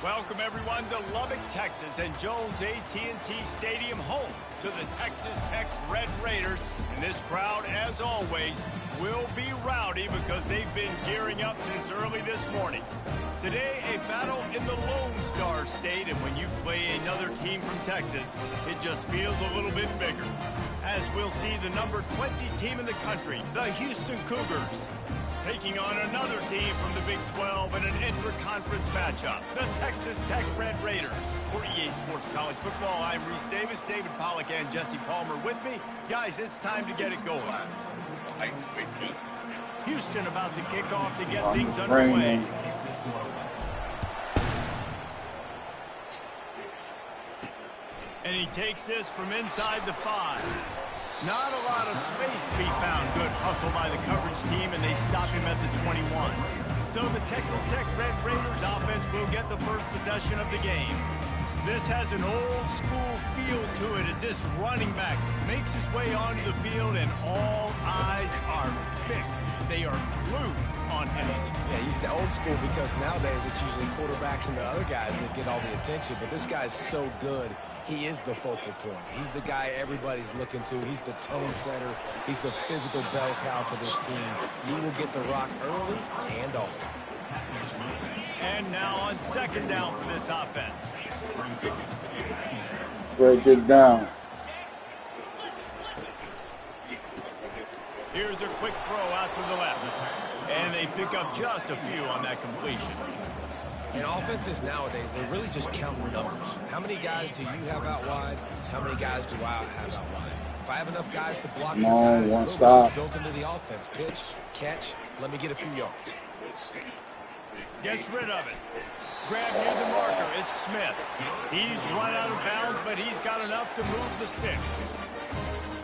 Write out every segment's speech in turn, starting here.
Welcome, everyone, to Lubbock, Texas, and Jones AT&T Stadium, home to the Texas Tech Red Raiders. And this crowd, as always, will be rowdy because they've been gearing up since early this morning. Today, a battle in the Lone Star State, and when you play another team from Texas, it just feels a little bit bigger. As we'll see the number 20 team in the country, the Houston Cougars, taking on another team from the Big 12 in an intra-conference matchup, the Texas Tech Red Raiders. For EA Sports College Football, I'm Reese Davis, David Pollack, and Jesse Palmer with me. Guys, it's time to get it going. Houston about to kick off to get things underway. And he takes this from inside the 5. Not a lot of space to be found. Good hustle by the coverage team, and they stop him at the 21. So the Texas Tech Red Raiders offense will get the first possession of the game. This has an old-school feel to it as this running back makes his way onto the field, and all eyes are fixed. They are glued on him. Yeah, the old school, because nowadays it's usually quarterbacks and the other guys that get all the attention, but this guy's so good. He is the focal point. He's the guy everybody's looking to. He's the tone setter. He's the physical bell cow for this team. He will get the rock early and often. And now on second down for this offense. Break it down. Here's a quick throw out to the left. And they pick up just a few on that completion. In offenses nowadays, they really just count numbers. How many guys do you have out wide? How many guys do I have out wide? If I have enough guys to block your guys, one stop. Built into the offense. Pitch, catch, let me get a few yards. Gets rid of it. Grab near the marker. It's Smith. He's run out of bounds, but he's got enough to move the sticks.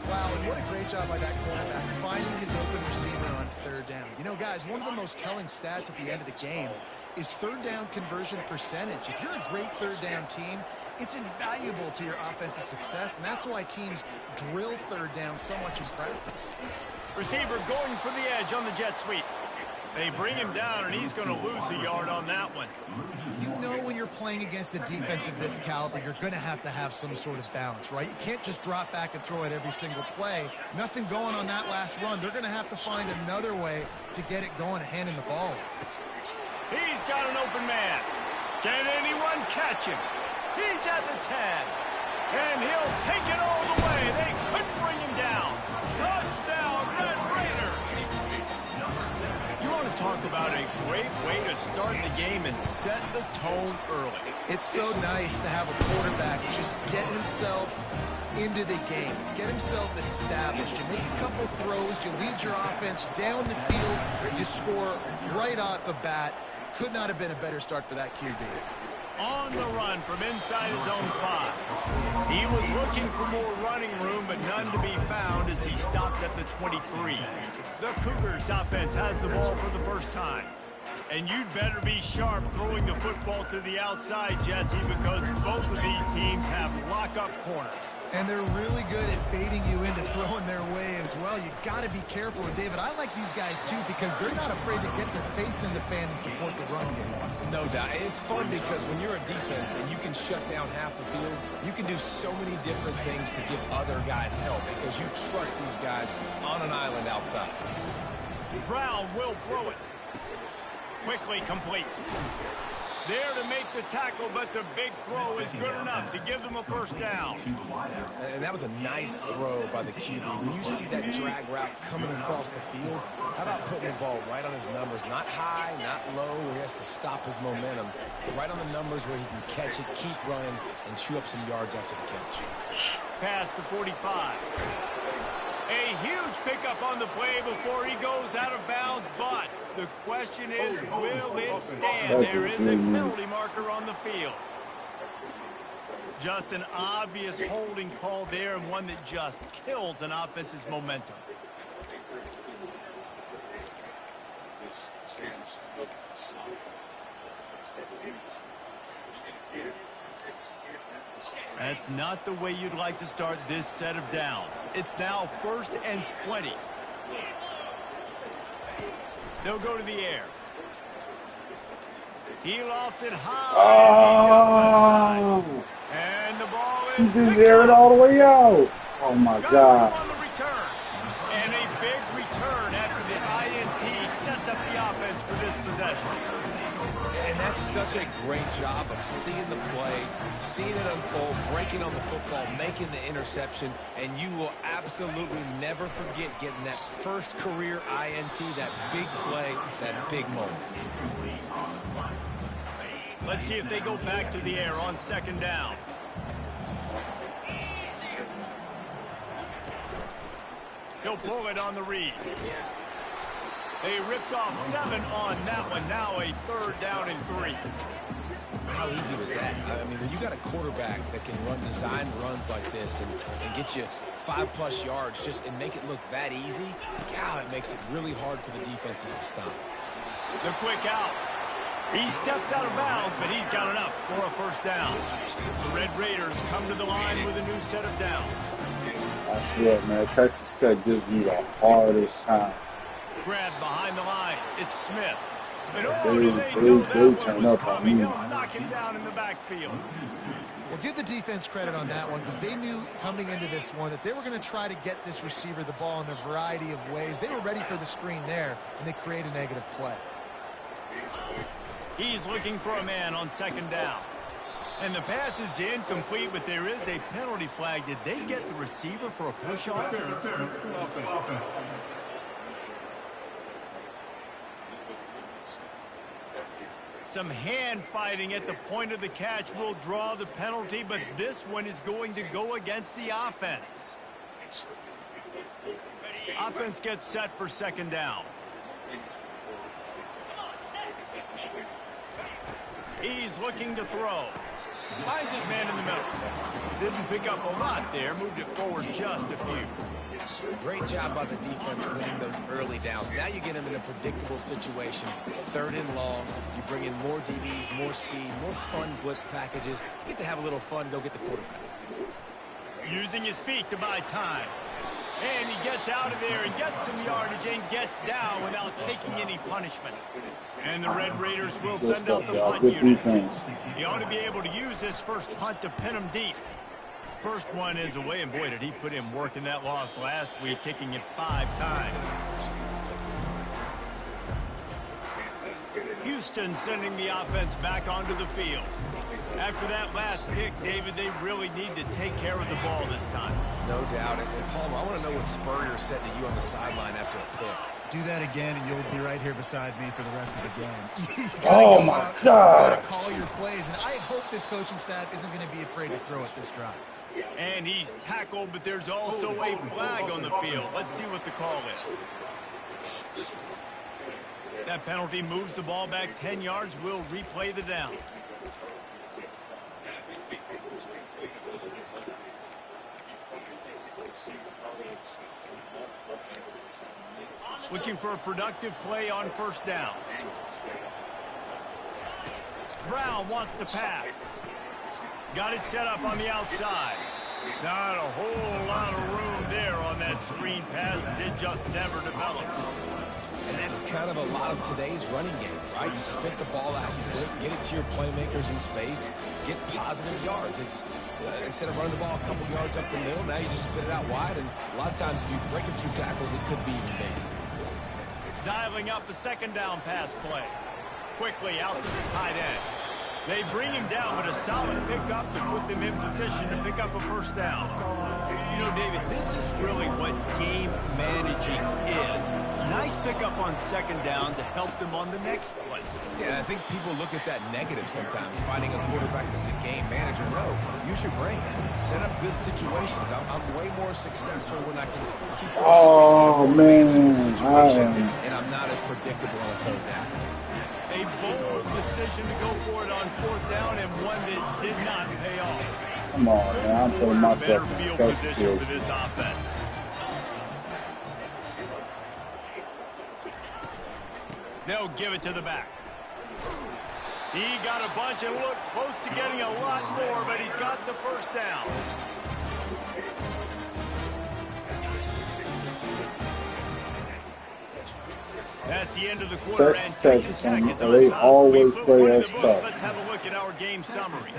Wow, and what a great job by that quarterback, finding his open receiver on third down. You know, guys, one of the most telling stats at the end of the game is third down conversion percentage. If you're a great third down team, it's invaluable to your offensive success, and that's why teams drill third down so much in practice. Receiver going for the edge on the jet sweep. They bring him down, and he's going to lose a yard on that one. You know when you're playing against a defense of this caliber, you're going to have some sort of balance, right? You can't just drop back and throw it every single play. Nothing going on that last run. They're going to have to find another way to get it going and handing the ball. He's got an open man. Can anyone catch him? He's at the 10. And he'll take it all the way. They couldn't bring him down. Touchdown, Red Raiders. You want to talk about a great way to start the game and set the tone early. It's so nice to have a quarterback just get himself into the game, get himself established. You make a couple throws, you lead your offense down the field, you score right off the bat. Could not have been a better start for that QB. On the run from inside his own 5. He was looking for more running room, but none to be found as he stopped at the 23. The Cougars offense has the ball for the first time. And you'd better be sharp throwing the football to the outside, Jesse, because both of these teams have lock-up corners. And they're really good at baiting you into throwing their way as well. You got to be careful. And David, I like these guys too because they're not afraid to get their face in the fan and support the run game. No doubt. It's fun because when you're a defense and you can shut down half the field, you can do so many different things to give other guys help because you trust these guys on an island outside. Brown will throw it. Quickly complete. There to make the tackle, but the big throw is good enough to give them a first down. And that was a nice throw by the QB. When you see that drag route coming across the field, how about putting the ball right on his numbers? Not high, not low, where he has to stop his momentum. Right on the numbers where he can catch it, keep running, and chew up some yards after the catch. Past the 45. A huge pickup on the play before he goes out of bounds, but the question is, will it stand? There is a penalty marker on the field. Just an obvious holding call there, and one that just kills an offense's momentum. That's not the way you'd like to start this set of downs. It's now 1st and 20. They'll go to the air. He lofts it high. Oh, and the ball she is didn't picked air it up. all the way out. Oh my God. On the return. And a big return after the INT sets up the offense for this possession. And that's such a great job of seeing the play, seeing it unfold, breaking on the football, making the interception, and you will absolutely never forget getting that first career INT, that big play, that big moment. Let's see if they go back to the air on second down. He'll pull it on the read. They ripped off 7 on that one. Now a 3rd down and 3. How easy was that? I mean, when you got a quarterback that can run design runs like this and get you 5+ yards just and make it look that easy, God, it makes it really hard for the defenses to stop. The quick out. He steps out of bounds, but he's got enough for a 1st down. The Red Raiders come to the line with a new set of downs. I swear, man, Texas Tech gives you the hardest time. Grabbed behind the line. It's Smith. But they turn up on me. They'll knock him down in the backfield. Well, give the defense credit on that one because they knew coming into this one that they were going to try to get this receiver the ball in a variety of ways. They were ready for the screen there, and they create a negative play. He's looking for a man on 2nd down. And the pass is incomplete, but there is a penalty flag. Did they get the receiver for a push-off? Some hand fighting at the point of the catch will draw the penalty, but this one is going to go against the offense. Offense gets set for 2nd down. He's looking to throw. Finds his man in the middle. Didn't pick up a lot there. Moved it forward just a few. Great job by the defense winning those early downs. Now you get them in a predictable situation. 3rd and long. You bring in more DBs, more speed, more fun blitz packages. You get to have a little fun. Go get the quarterback. Using his feet to buy time. And he gets out of there and gets some yardage and gets down without taking any punishment. And the Red Raiders will send out the punt unit. He ought to be able to use this first punt to pin him deep. First one is away, and boy, did he put in work in that loss last week, kicking it 5 times. Houston sending the offense back onto the field. After that last pick, David, they really need to take care of the ball this time. No doubt. And Palmer, I want to know what Spurrier said to you on the sideline after a pick. Do that again, and you'll be right here beside me for the rest of the game. Oh, my God. Call your plays, and I hope this coaching staff isn't going to be afraid to throw at this drive. And he's tackled, but there's also a flag on the field. Let's see what the call is. That penalty moves the ball back 10 yards. We'll replay the down. Looking for a productive play on 1st down. Brown wants to pass. Got it set up on the outside. Not a whole lot of room there on that screen pass. It just never develops. And that's kind of a lot of today's running game, right? Spit the ball out, get it to your playmakers in space, get positive yards. It's instead of running the ball a couple yards up the middle, now you just spit it out wide. And a lot of times if you break a few tackles, it could be even bigger. Dialing up a 2nd down pass play. Quickly out to the tight end. They bring him down, but a solid pickup to put them in position to pick up a 1st down. You know, David, this is really what game managing is. Nice pickup on 2nd down to help them on the next play. Yeah, I think people look at that negative sometimes, finding a quarterback that's a game manager. No, use your brain. Set up good situations. I'm way more successful when I can keep those sticks in a situation, and I'm not as predictable on a 3rd down. A bold decision to go for it on 4th down, and one that did not pay off. Come on, man. I'm putting myself in field Texas position for this offense. They'll give it to the back. He got a bunch and looked close to getting a lot more, but he's got the 1st down. That's the end of the quarter, Texas and Tech Texas is Tech on, is on they top. always We put play one in us the books. tough. Let's have a look at our game summary.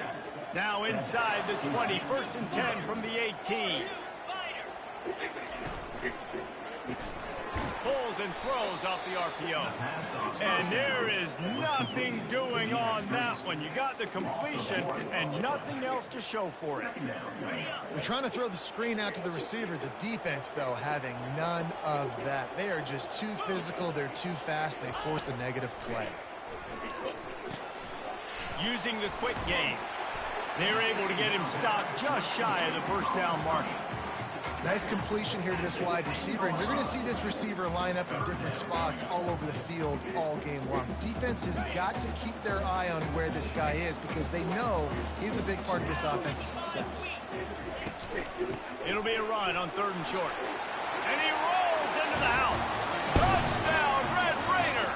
Now inside the 20, 1st and 10 from the 18. Pulls and throws off the RPO. And there is nothing doing on that one. You got the completion and nothing else to show for it. We're trying to throw the screen out to the receiver. The defense, though, having none of that. They are just too physical. They're too fast. They force a negative play. Using the quick game, they're able to get him stopped just shy of the 1st down marker. Nice completion here to this wide receiver, and you're going to see this receiver line up in different spots all over the field all game long. Defense has got to keep their eye on where this guy is because they know he's a big part of this offensive success. It'll be a run on 3rd and short. And he rolls into the house. Touchdown, Red Raider!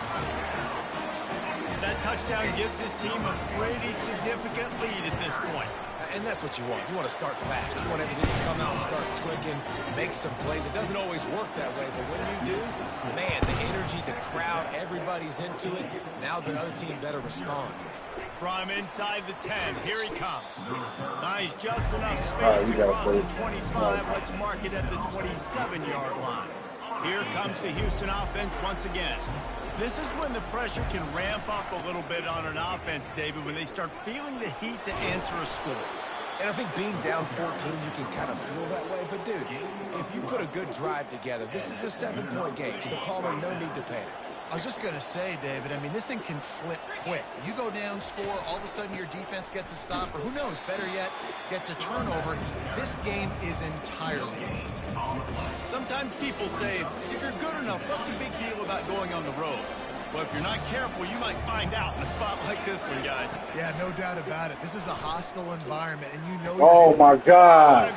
That touchdown gives his team a pretty significant lead at this point. And that's what you want. You want to start fast. You want everything to come out and start clicking, make some plays. It doesn't always work that way, but when you do, man, the energy, the crowd, everybody's into it. Now the other team better respond. From inside the 10, here he comes. Nice, just enough space to cross the 25. Let's mark it at the 27-yard line. Here comes the Houston offense once again. This is when the pressure can ramp up a little bit on an offense, David, when they start feeling the heat to answer a score. And I think being down 14, you can kind of feel that way. But, dude, if you put a good drive together, this is a 7-point game, so Palmer, no need to panic. I was just going to say, David, I mean, this thing can flip quick. You go down, score, all of a sudden your defense gets a stop, or who knows, better yet, gets a turnover. This game is entirely different. Sometimes people say, if you're good enough, what's the big deal about going on the road? But if you're not careful, you might find out in a spot like this one, guys. Yeah, no doubt about it. This is a hostile environment, and you know... Oh, my God.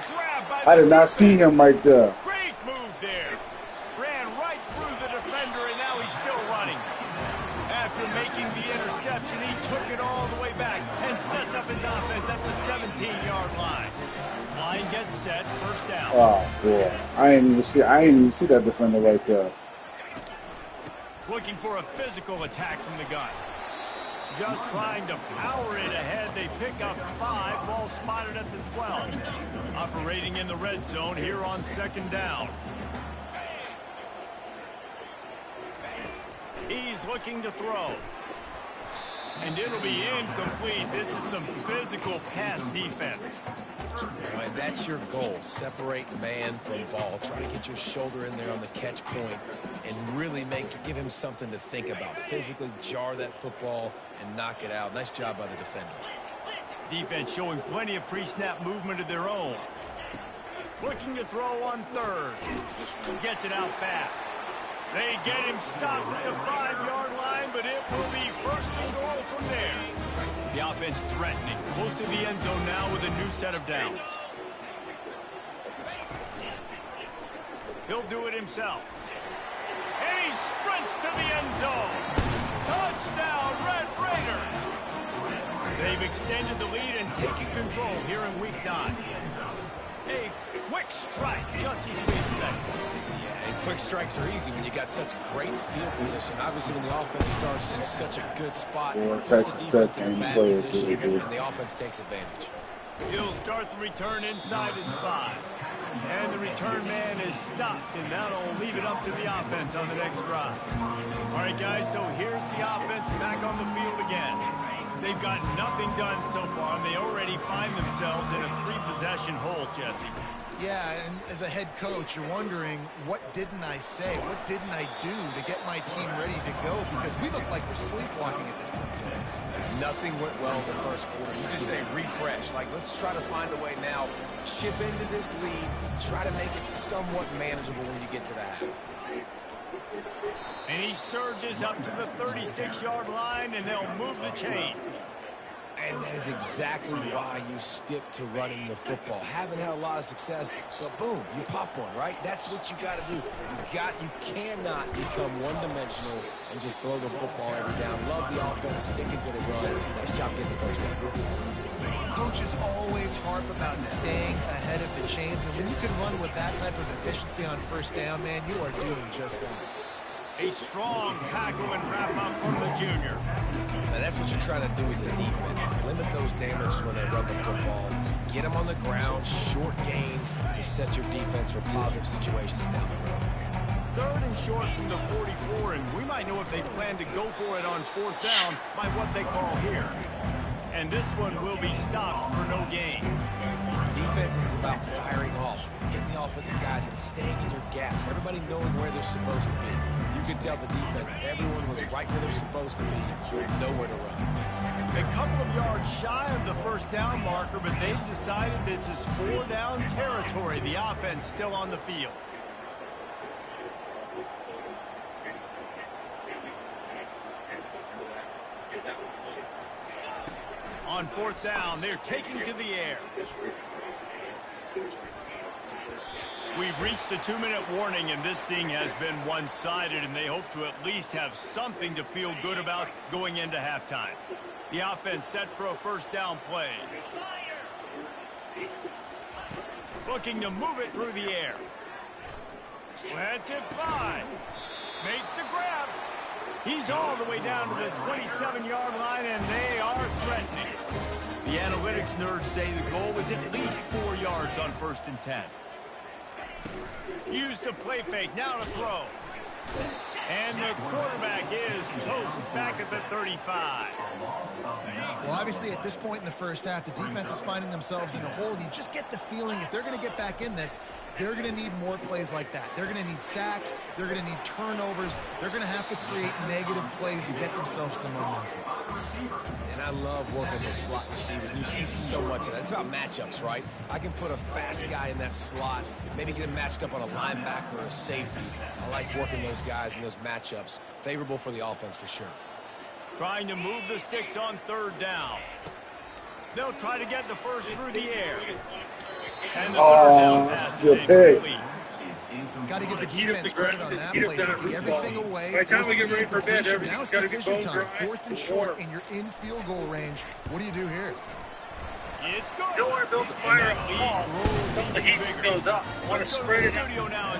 I did not see him right there. Great move there. Ran right through the defender, and now he's still running. After making the interception, he took it all the way back and sets up his offense at the 17-yard line. Line gets set, 1st down. Oh, boy. I didn't even see that defender right there. Looking for a physical attack from the gun. Just trying to power it ahead. They pick up 5. Ball spotted at the 12. Operating in the red zone here on 2nd down. He's looking to throw. And it'll be incomplete. This is some physical pass defense. And that's your goal. Separate man from ball. Try to get your shoulder in there on the catch point and really give him something to think about. Physically jar that football and knock it out. Nice job by the defender. Defense showing plenty of pre-snap movement of their own. Looking to throw on 3rd. Gets it out fast. They get him stopped at the 5-yard line, but it will be 1st and goal from there. The offense threatening, close to the end zone now with a new set of downs. He'll do it himself. And he sprints to the end zone. Touchdown, Red Raider. They've extended the lead and taken control here in Week 9. A quick strike, just as we expected. And quick strikes are easy when you got such great field position. Obviously, when the offense starts in such a good spot, Texas Tech in a bad players position, really good. and the offense takes advantage. He'll start the return inside his 5. And the return man is stopped, and that'll leave it up to the offense on the next drive. All right, guys, so here's the offense back on the field again. They've got nothing done so far, and they already find themselves in a 3-possession hole, Jesse. Yeah, and as a head coach, you're wondering, what didn't I say? What didn't I do to get my team ready to go? Because we look like we're sleepwalking at this point. Nothing went well in the 1st quarter. You just say refresh. Like, let's try to find a way now. Chip into this lead. Try to make it somewhat manageable when you get to the half. And he surges up to the 36-yard line, and they'll move the chain. And that is exactly why you stick to running the football. Haven't had a lot of success, but boom, you pop one, right? That's what you got to do. You cannot become one-dimensional and just throw the football every down. Love the offense, sticking to the run. Nice job getting the 1st down. Coaches always harp about staying ahead of the chains, and when you can run with that type of efficiency on 1st down, man, you are doing just that. A strong tackle and wrap up from the junior. And that's what you're trying to do as a defense. Limit those damages when they run the football. Get them on the ground, short gains to set your defense for positive situations down the road. 3rd and short from the 44, and we might know if they plan to go for it on 4th down by what they call here. And this one will be stopped for no gain. Defense is about firing off, hitting the offensive guys and staying in your gaps. Everybody knowing where they're supposed to be. You could tell the defense, everyone was right where they're supposed to be, nowhere to run. A couple of yards shy of the 1st down marker, but they've decided this is 4 down territory. The offense still on the field. On 4th down, they're taking to the air. We've reached the 2-minute warning, and this thing has been one-sided, and they hope to at least have something to feel good about going into halftime. The offense set for a 1st down play. Looking to move it through the air. Lets it fly. Makes the grab. He's all the way down to the 27-yard line, and they are threatening. The analytics nerds say the goal was at least 4 yards on 1st and 10. Used the play fake, now to throw. And the quarterback is toast back at the 35. Well, obviously, at this point in the 1st half, the defense is finding themselves in a hole. And you just get the feeling if they're going to get back in this, they're going to need more plays like that. They're going to need sacks. They're going to need turnovers. They're going to have to create negative plays to get themselves some momentum. And I love working the slot receivers. You see so much of that. It's about matchups, right? I can put a fast guy in that slot, maybe get him matched up on a linebacker or a safety. I like working those guys in those matchups. Favorable for the offense for sure. Trying to move the sticks on 3rd down. They'll try to get the first through the air. And the 3rd down pass is incomplete. Got to give the defense credit on that play. Taking everything away. By the time we get ready for bed, Now everything's it's got to be decision bone time. dry. 4th and short, and you're in field goal range. What do you do here? It's good. You don't want to build the fire up the wall. Some of the heat just goes up. You want to spread it out.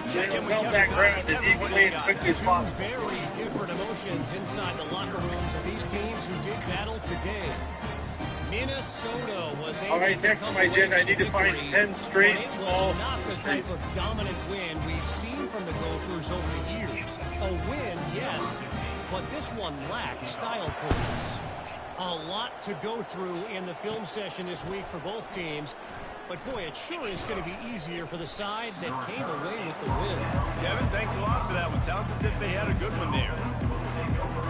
Then it'll melt that ground as evenly and quickly as possible. Very different emotions inside the locker rooms of these teams who did battle today. Minnesota was able All right, next on my agenda, I need to find 10 straight small not the type of dominant win we've seen from the Gophers over the years. A win, yes, but this one lacked style points. A lot to go through in the film session this week for both teams. But, boy, it sure is going to be easier for the side that came away with the win. Kevin, thanks a lot for that one. Sounds as if they had a good one there.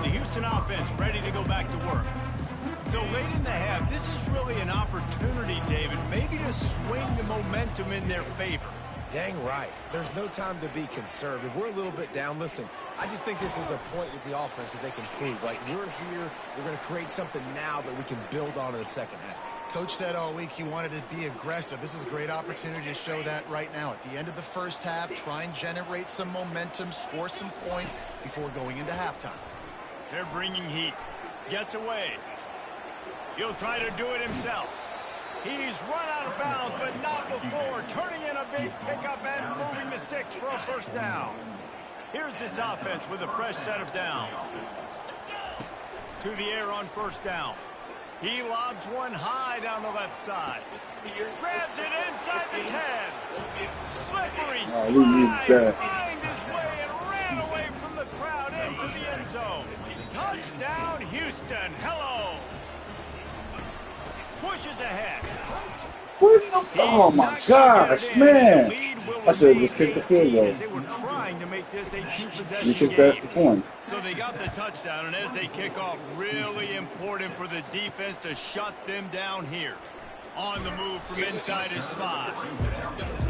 The Houston offense ready to go back to work. So late in the half, this is really an opportunity, David, maybe to swing the momentum in their favor. Dang right. There's no time to be conservative. We're a little bit down. Listen, I just think this is a point with the offense that they can prove. Like, we're here, we're going to create something now that we can build on in the 2nd half. Coach said all week he wanted to be aggressive. This is a great opportunity to show that right now. At the end of the 1st half, try and generate some momentum, score some points before going into halftime. They're bringing heat. Gets away. He'll try to do it himself. He's run out of bounds, but not before. Turning in a big pickup and moving the sticks for a 1st down. Here's this offense with a fresh set of downs. To the air on 1st down. He lobs one high down the left side. Grabs it inside the 10. Slippery slide. Find his way and ran away from the crowd into the end zone. Touchdown, Houston. Hello. Pushes ahead. Oh my gosh, man. I should have just kicked the field goal. They were trying to make this a 2-possession You think game. that's the point? So they got the touchdown, and as they kick off, really important for the defense to shut them down here. On the move from inside his 5.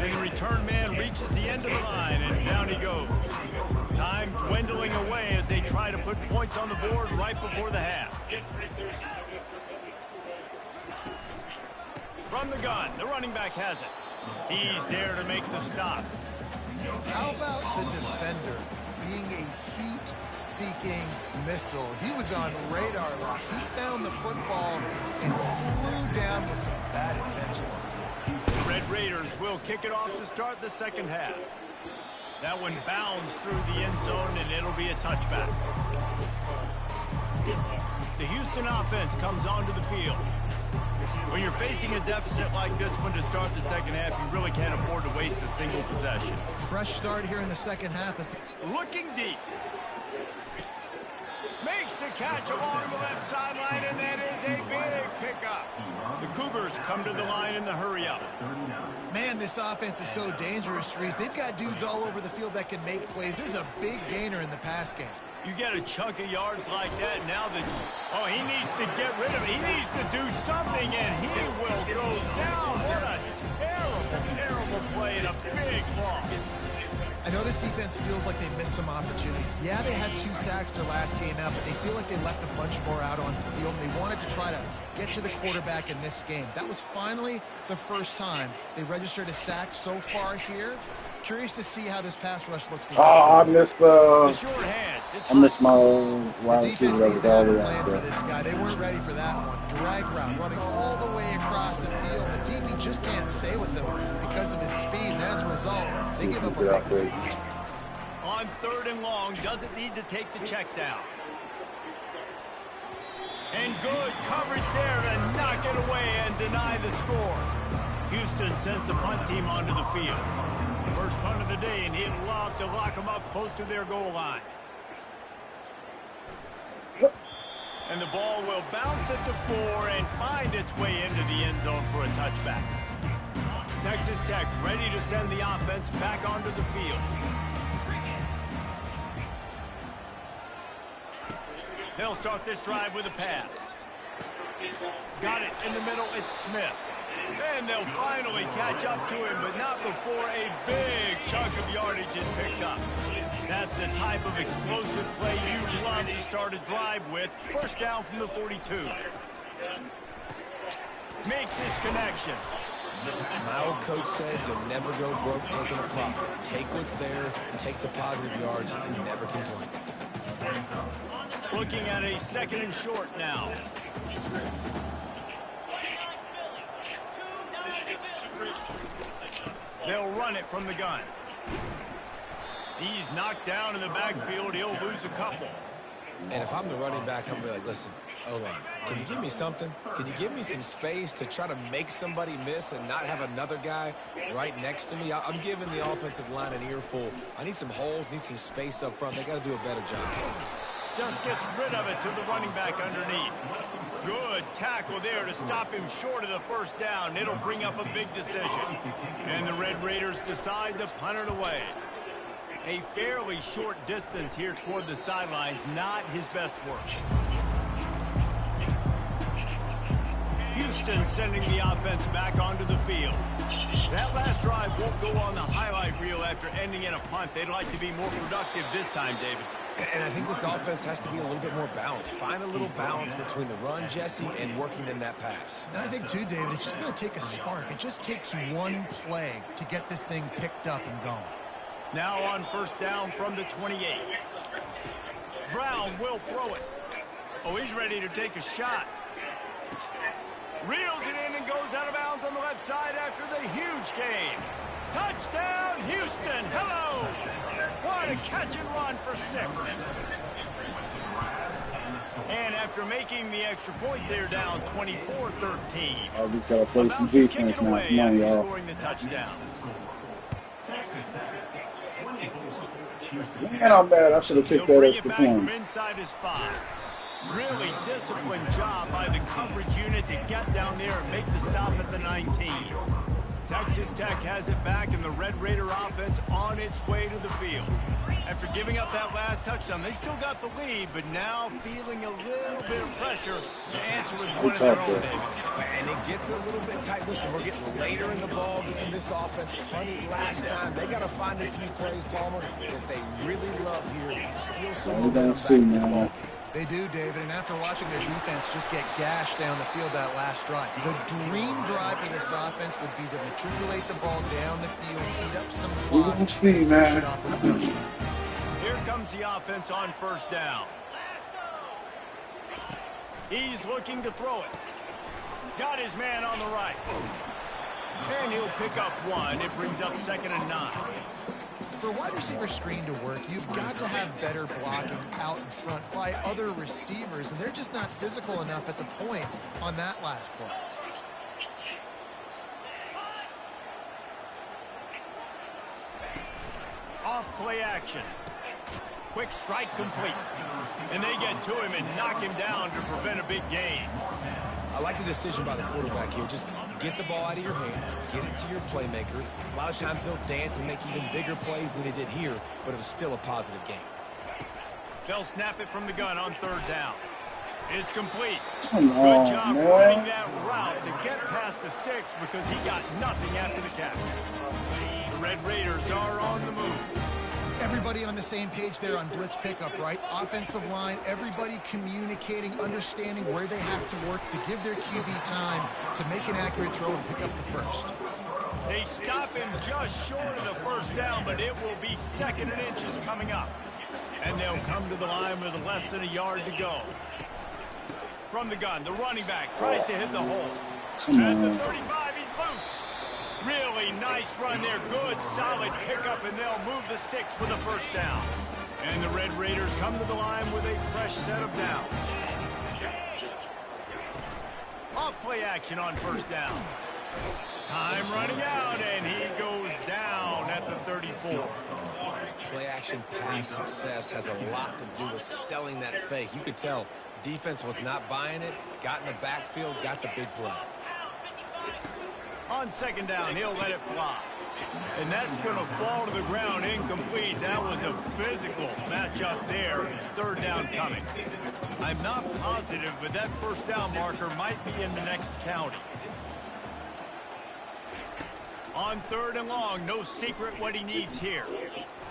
And the return man reaches the end of the line, and down he goes. Time dwindling away as they try to put points on the board right before the half. From the gun, the running back has it. He's there to make the stop. How about the defender being a heat-seeking missile? He was on radar lock. He found the football and flew down with some bad intentions. The Red Raiders will kick it off to start the 2nd half. That one bounds through the end zone, and it'll be a touchback. The Houston offense comes onto the field. When you're facing a deficit like this one to start the second half, you really can't afford to waste a single possession. Fresh start here in the second half. Looking deep. Makes the catch along the left sideline, and that is a big pickup. The Cougars come to the line in the hurry-up. Man, this offense is so dangerous, Reese. They've got dudes all over the field that can make plays. There's a big gainer in the pass game. You get a chunk of yards like that, now that, oh, he needs to get rid of it. He needs to do something, and he will go down. What a terrible, terrible play and a big loss. I know this defense feels like they missed some opportunities. Yeah, they had 2 sacks their last game out, but they feel like they left a bunch more out on the field. They wanted to try to get to the quarterback in this game. That was finally the first time they registered a sack so far here. Curious to see how this pass rush looks. I missed my wide receiver over there. For this guy, they weren't ready for that one. Drag route, running all the way across the field. The DB just can't stay with them because of his speed, and as a result, they give up a big. On 3rd and long, doesn't need to take the check down. And good coverage there to knock it away and deny the score. Houston sends the punt team onto the field. First punt of the day, and he'd love to lock them up close to their goal line. And the ball will bounce at the 4 and find its way into the end zone for a touchback. Texas Tech ready to send the offense back onto the field. They'll start this drive with a pass. Got it in the middle, it's Smith. And they'll finally catch up to him, but not before a big chunk of yardage is picked up. That's the type of explosive play you love to start a drive with. First down from the 42. Makes his connection. My old coach said you'll never go broke taking a profit. Take what's there, take the positive yards, and never complain. Looking at a 2nd and short now. They'll run it from the gun. He's knocked down in the backfield. He'll lose a couple. And if I'm the running back, I'm going to be like, listen, O-line, can you give me something? Can you give me some space to try to make somebody miss and not have another guy right next to me? I'm giving the offensive line an earful. I need some holes, need some space up front. They got to do a better job. Just gets rid of it to the running back underneath. Good tackle there to stop him short of the first down. It'll bring up a big decision. And the Red Raiders decide to punt it away. A fairly short distance here toward the sidelines, not his best work. Houston sending the offense back onto the field. That last drive won't go on the highlight reel after ending in a punt. They'd like to be more productive this time, David. And I think this offense has to be a little bit more balanced. Find a little balance between the run, Jesse, and working in that pass. And I think, too, David, it's just going to take a spark. It just takes one play to get this thing picked up and going. Now on first down from the 28. Brown will throw it. Oh, he's ready to take a shot. Reels it in and goes out of bounds on the left side after the huge gain. Touchdown, Houston. Hello. What a catch and run for 6. And after making the extra point, they're down 24-13. Oh, we got to play some defense now. Come on, y'all. Scoring the touchdown. Man, I'm bad. I should have kicked that extra point. From inside his 5. Really disciplined job by the coverage unit to get down there and make the stop at the 19. Texas Tech has it back, and the Red Raider offense on its way to the field. After giving up that last touchdown, they still got the lead, but now feeling a little bit of pressure to answer with one of their own, David. And it gets a little bit tight. Listen, we're getting later in the ball game. This offense punted last time. They got to find a few plays, Palmer, that they really love here. Steal some momentum back in this ball. They do, David, and after watching their defense just get gashed down the field that last drive, the dream drive for this offense would be to matriculate the ball down the field, eat up some clock, and speed, man. it off with a touchdown. Here comes the offense on first down. He's looking to throw it. Got his man on the right. And he'll pick up 1. It brings up 2nd and 9. For a wide receiver screen to work, you've got to have better blocking out in front by other receivers, and they're just not physical enough at the point on that last play. Off play action. Quick strike complete. And they get to him and knock him down to prevent a big gain. I like the decision by the quarterback here. Just get the ball out of your hands, get it to your playmaker. A lot of times they'll dance and make even bigger plays than they did here, but it was still a positive game. They'll snap it from the gun on third down. It's complete. Come on, Good job man. running that route to get past the sticks because he got nothing after the catch. The Red Raiders are on the move. Everybody on the same page there on blitz pickup, right? Offensive line, everybody communicating, understanding where they have to work to give their QB time to make an accurate throw and pick up the first. They stop him just short of the first down, but it will be 2nd and inches coming up. And they'll come to the line with less than a yard to go. From the gun, the running back tries to hit the hole. At the 35, he's loose. Really nice run there. Good, solid pickup, and they'll move the sticks with a first down. And the Red Raiders come to the line with a fresh set of downs. Off play action on first down. Time running out, and he goes down at the 34. Play action pass success has a lot to do with selling that fake. You could tell defense was not buying it, got in the backfield, got the big play. On 2nd down, he'll let it fly. And that's going to fall to the ground incomplete. That was a physical matchup there. 3rd down coming. I'm not positive, but that first down marker might be in the next county. On 3rd and long, no secret what he needs here.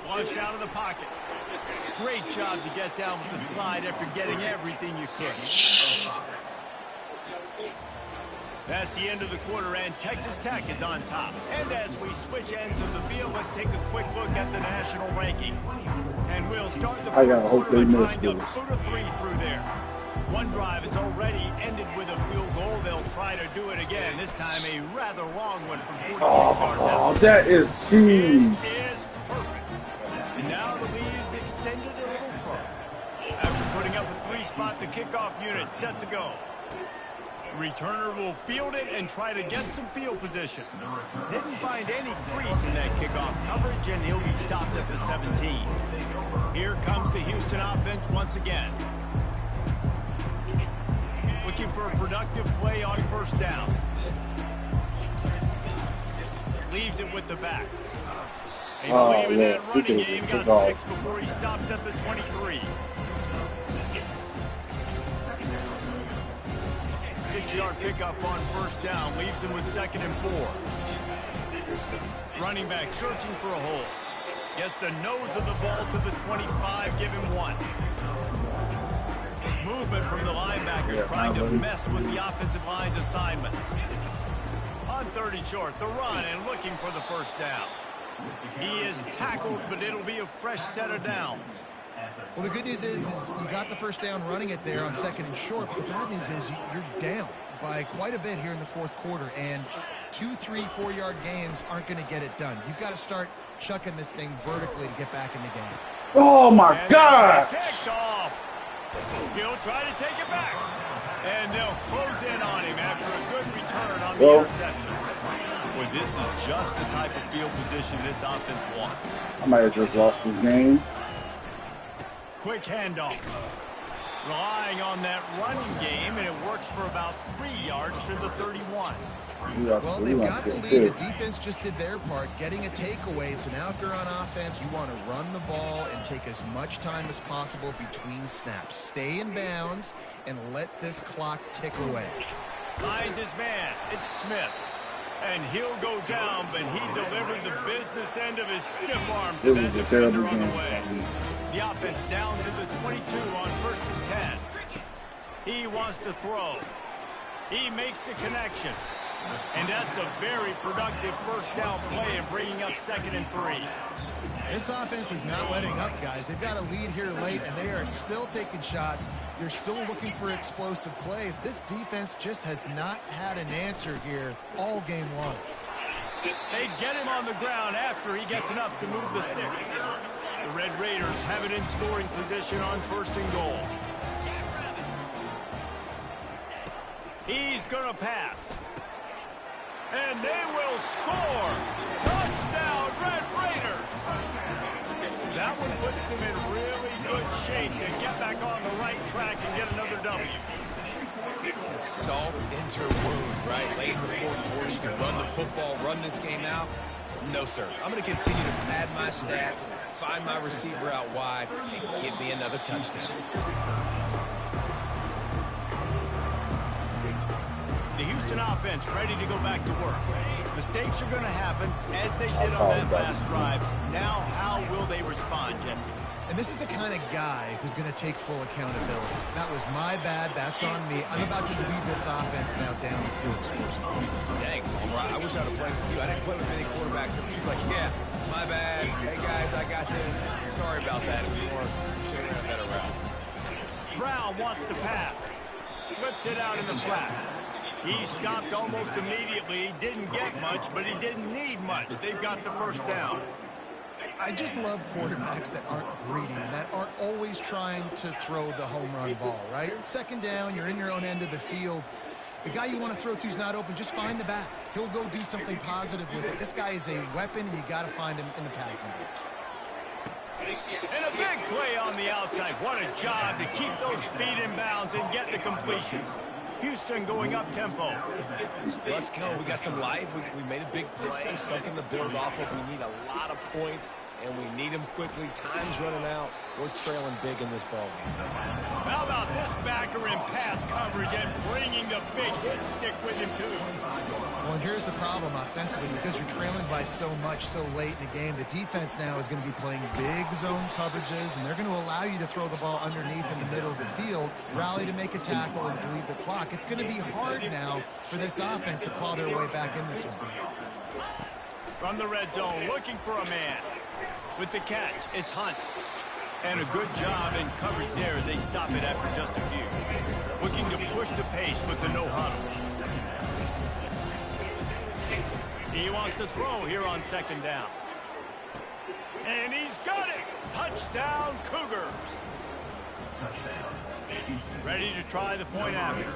Flushed out of the pocket. Great job to get down with the slide after getting everything you could. That's the end of the quarter, and Texas Tech is on top. And as we switch ends of the field, let's take a quick look at the national rankings. And we'll start the fourth quarter by trying to put a 3 through there. One drive is already ended with a field goal. They'll try to do it again. This time a rather long one from 46 yards out. Oh, that is huge. It is perfect. And now the lead is extended a little further. After putting up a 3-spot, the kickoff unit set to go. Returner will field it and try to get some field position. Didn't find any crease in that kickoff coverage, and he'll be stopped at the 17. Here comes the Houston offense once again. Looking for a productive play on first down. Leaves it with the back. They believe in that running game. Got 6 before he stopped at the 23. 6-yard pickup on first down. Leaves him with 2nd and 4. Running back searching for a hole. Gets the nose of the ball to the 25. Give him 1. Movement from the linebackers trying to mess with the offensive line's assignments. On 3rd and short, the run and looking for the first down. He is tackled, but it'll be a fresh set of downs. Well, the good news is you got the first down running it there on 2nd and short, but the bad news is you're down by quite a bit here in the 4th quarter, and 2, 3, 4-yard gains aren't going to get it done. You've got to start chucking this thing vertically to get back in the game. Oh, my God. Kicked off. He'll try to take it back. And they'll close in on him after a good return on the interception. Well, this is just the type of field position this offense wants. I might have just lost this game. Quick handoff. Relying on that running game, and it works for about 3 yards to the 31. Well, they've got the lead. The defense just did their part, getting a takeaway. So now if you're on offense, you want to run the ball and take as much time as possible between snaps. Stay in bounds and let this clock tick away. Finds his man. It's Smith. And he'll go down, but he delivered the business end of his stiff arm to that defender on the way. The offense down to the 22 on 1st and 10. He wants to throw. He makes the connection. And that's a very productive first down play and bringing up 2nd and 3. This offense is not letting up, guys. They've got a lead here late, and they are still taking shots. They're still looking for explosive plays. This defense just has not had an answer here all game long. They get him on the ground after he gets enough to move the sticks. The Red Raiders have it in scoring position on 1st and goal. He's going to pass. And they will score. Touchdown, Red Raiders. That one puts them in really good shape to get back on the right track and get another W. Salt into wound, right? Late in the 4th quarter, you can run the football, run this game out. No, sir. I'm going to continue to pad my stats, find my receiver out wide, and give me another touchdown. The Houston offense ready to go back to work. Mistakes are going to happen as they did on that last drive. Now, how will they respond, Jesse? And this is the kind of guy who's going to take full accountability. That was my bad. That's on me. I'm about to lead this offense now down the field and score some points. Dang, I wish I'd have played with you. I didn't play with many quarterbacks. I'm just like, yeah, my bad. Hey, guys, I got this. Sorry about that. If you should have ran a better route. Brown wants to pass. Flips it out in the flat. He stopped almost immediately. He didn't get much, but he didn't need much. They've got the 1st down. I just love quarterbacks that aren't greedy and that aren't always trying to throw the home run ball, right? 2nd down, you're in your own end of the field. The guy you want to throw to is not open. Just find the back. He'll go do something positive with it. This guy is a weapon, and you got to find him in the passing game. And a big play on the outside. What a job to keep those feet in bounds and get the completion. Houston going up tempo. Let's go. We got some life. We made a big play, something to build off of. We need a lot of points, and we need them quickly. Time's running out. We're trailing big in this ballgame. How about this backer in pass coverage and bringing the big hit stick with him, too? Well, and here's the problem offensively. Because you're trailing by so much so late in the game, the defense now is going to be playing big zone coverages, and they're going to allow you to throw the ball underneath in the middle of the field, rally to make a tackle, and bleed the clock. It's going to be hard now for this offense to claw their way back in this one. From the red zone, looking for a man. With the catch, it's Hunt. And a good job in coverage there as they stop it after just a few. Looking to push the pace with the no huddle. He wants to throw here on 2nd down. And he's got it! Touchdown, Cougars! Ready to try the point after.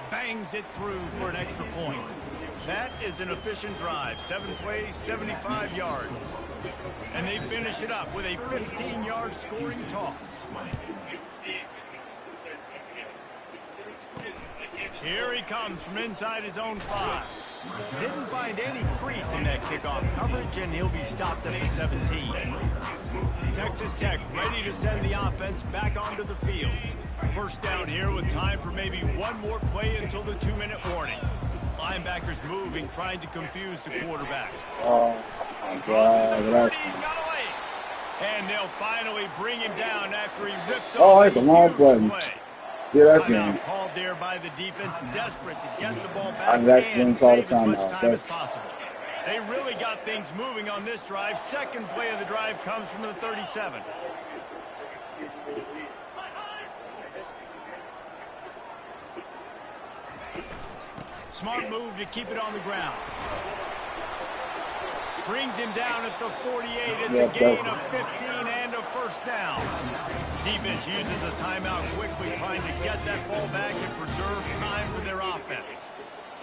Bangs it through for an extra point. That is an efficient drive. 7 plays, 75 yards. And they finish it up with a 15-yard scoring toss. Here he comes from inside his own 5. Didn't find any crease in that kickoff coverage, and he'll be stopped at the 17. Texas Tech ready to send the offense back onto the field. 1st down here with time for maybe one more play until the 2-minute warning. Linebackers moving, trying to confuse the quarterback. Oh, my God. That's... He's got away. And they'll finally bring him down after he rips Oh, I off hit the wrong button. play. Yeah, that's game. Called there by the defense, desperate to get the ball back I've actually and called save a as much timeout. time as possible. They really got things moving on this drive. 2nd play of the drive comes from the 37. Smart move to keep it on the ground. Brings him down at the 48. It's a gain of 15 and a 1st down. Defense uses a timeout quickly, trying to get that ball back and preserve time for their offense.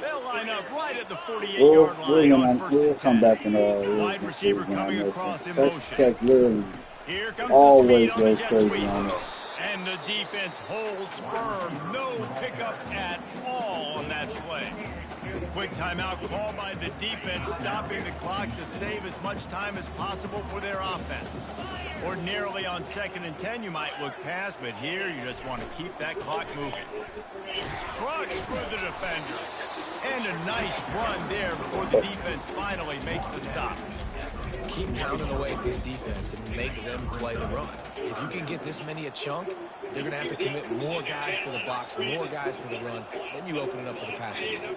They'll line up right at the 48-yard line on 1st We'll and come 10. back and Wide receiver coming across in Texas motion. Tech literally Here comes the always speed on the goes jet crazy sweep. on it. And the defense holds firm. No pickup at all on that play. Quick timeout call by the defense, stopping the clock to save as much time as possible for their offense. Ordinarily on 2nd and 10, you might look past, but here you just want to keep that clock moving. Trucks through the defender. And a nice run there before the defense finally makes the stop. Keep pounding away at this defense and make them play the run. If you can get this many a chunk, they're going to have to commit more guys to the box, more guys to the run. Then you open it up for the passing game.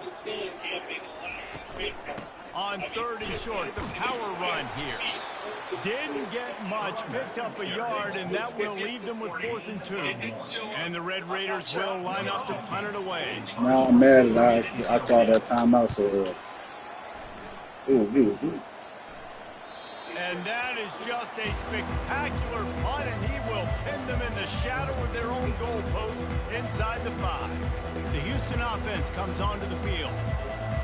On 3rd and short, the power run here. Didn't get much, picked up a yard, and that will leave them with 4th and 2. And the Red Raiders will line up to punt it away. Now I'm mad that I called that timeout so early. Ooh. And that is just a spectacular punt, and he will pin them in the shadow of their own goalpost inside the 5. The Houston offense comes onto the field.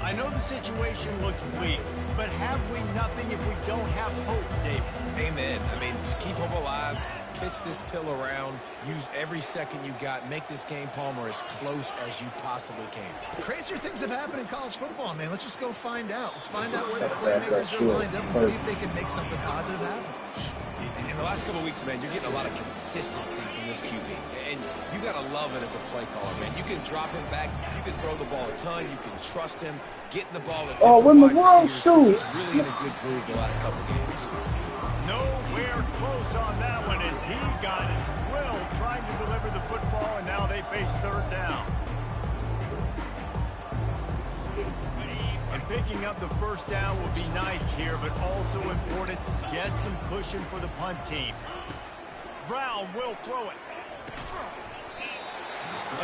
I know the situation looks bleak, but have we nothing if we don't have hope, David? Amen. I mean, just keep hope alive, pitch this pill around, use every second you got, make this game, Palmer, as close as you possibly can. Crazier things have happened in college football, man. Let's just go find out. Let's find out where the playmakers are lined up and see if they can make something positive happen. In the last couple of weeks, man, you're getting a lot of consistency from this QB. And you got to love it as a play caller, man. You can drop him back. You can throw the ball a ton. You can trust him. Getting the ball at when the world shoots. He's really in a good groove the last couple of games. Nowhere close on that one as he got drilled trying to deliver the football, and now they face 3rd down. And picking up the 1st down will be nice here, but also important, get some cushion for the punt team. Brown will throw it.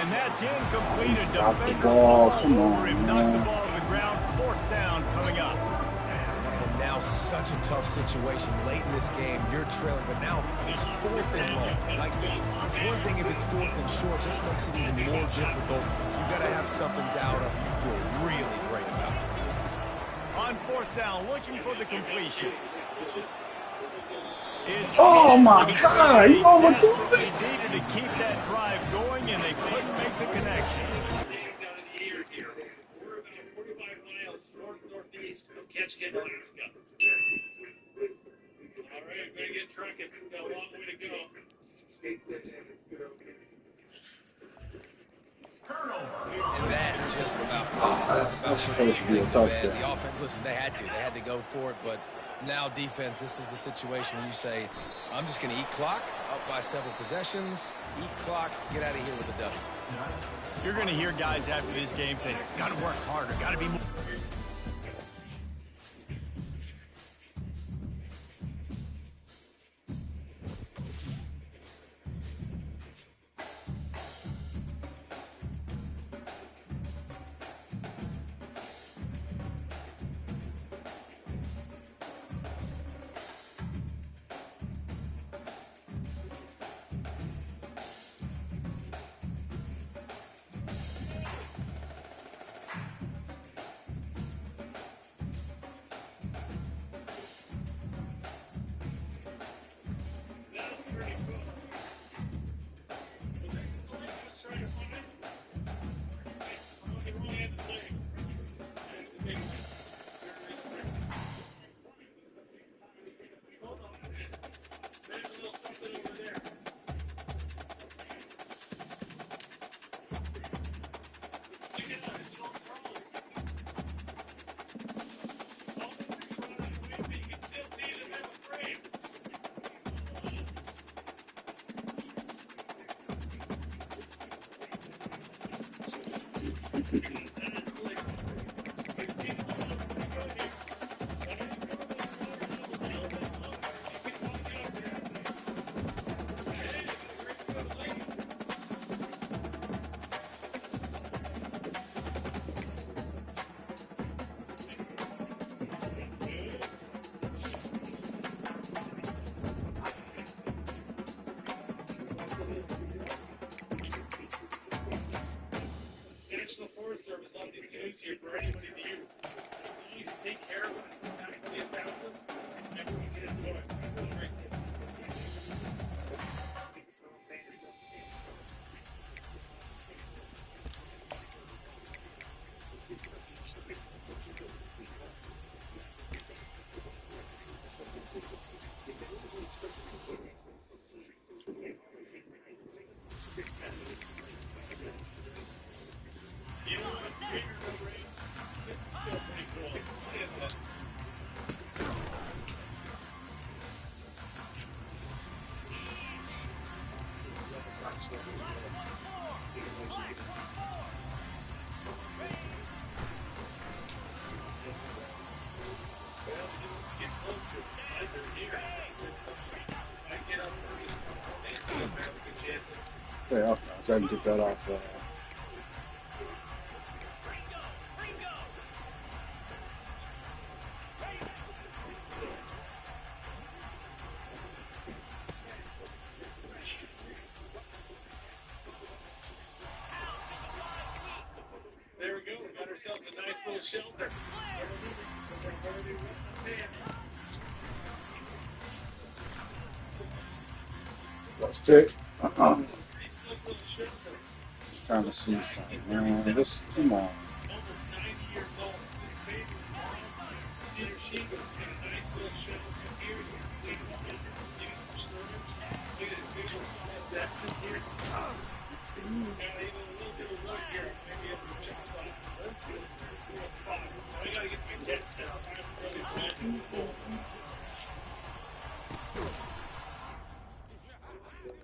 And that's incomplete. A defender all over him. Knocked the ball to the ground. 4th down coming up. And now such a tough situation late in this game. You're trailing, but now it's 4th and long. Like, it's one thing if it's 4th and short. This makes it even more difficult. You got to have something dialed up you feel really great about. On 4th down, looking for the completion. Oh my God! You overthrew it. They needed to keep that drive going, and they couldn't make the connection. We're about 45 miles northeast of Ketchikan, Alaska. All right, we're gonna get trucking. We've got a long way to go. And that just about That's supposed to be a tough game. The offense, listen, they had to go for it, but now defense, this is the situation when you say, I'm just going to eat clock, up by several possessions, eat clock, get out of here with a W. You're going to hear guys after this game say, got to work harder, got to be more. National Forest Service on these canoes here for anybody to use. You can take care of them, actually establish them, and we can enjoy it. It's really great. You know, this is still pretty cool. okay. So I can get that off. There we go. We got ourselves a nice little shelter. Let's check. Nice little shelter. Just trying to see something, man. This, come on. Almost 90 years old. This baby Cedar Sheep has got a nice little shelter here. Look at this big old depth in here. Got even a little bit of wood here. Maybe up the job on it. Let's see what's possible. I gotta get my dead set up. I'm really bad.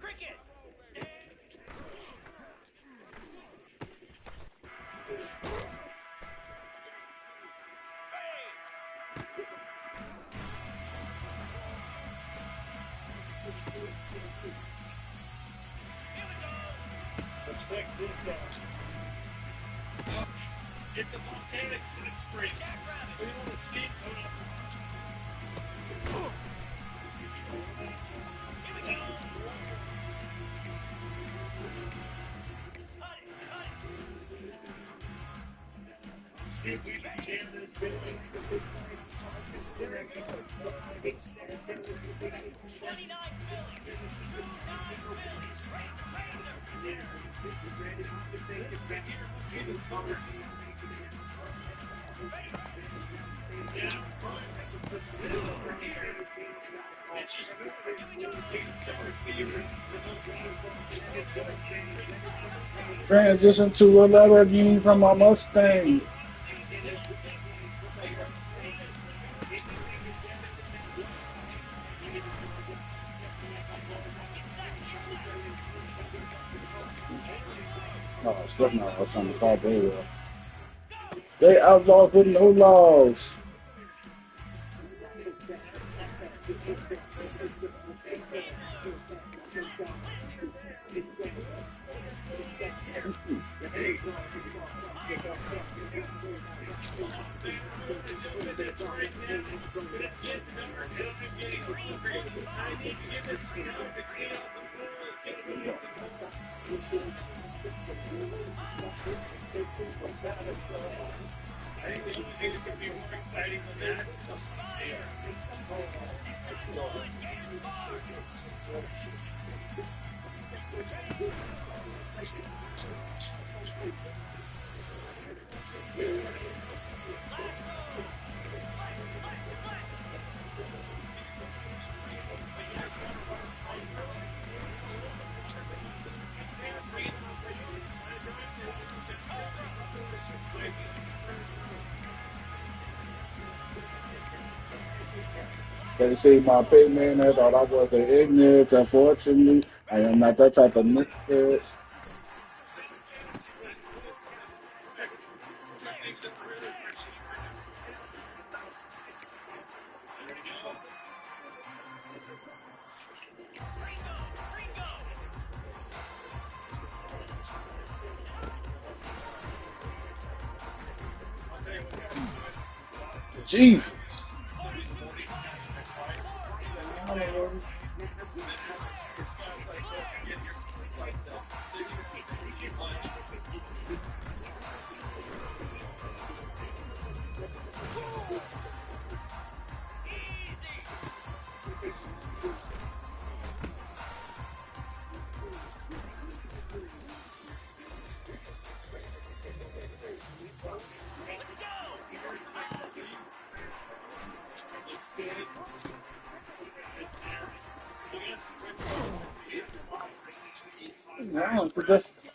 Cricket! Let's take this dog. It's a volcanic and it's spring. We want to steam going up. See if we can jam this building. 29 Transition to a Lamborghini from my Mustang. No, it's not. I was trying to call Baylor. They outlawed with no laws. I think the only thing that could be more exciting than that. They see my big man. They thought I was an ignorant. Unfortunately, I am not that type of nigga. Jesus.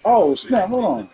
Oh, snap, hold on.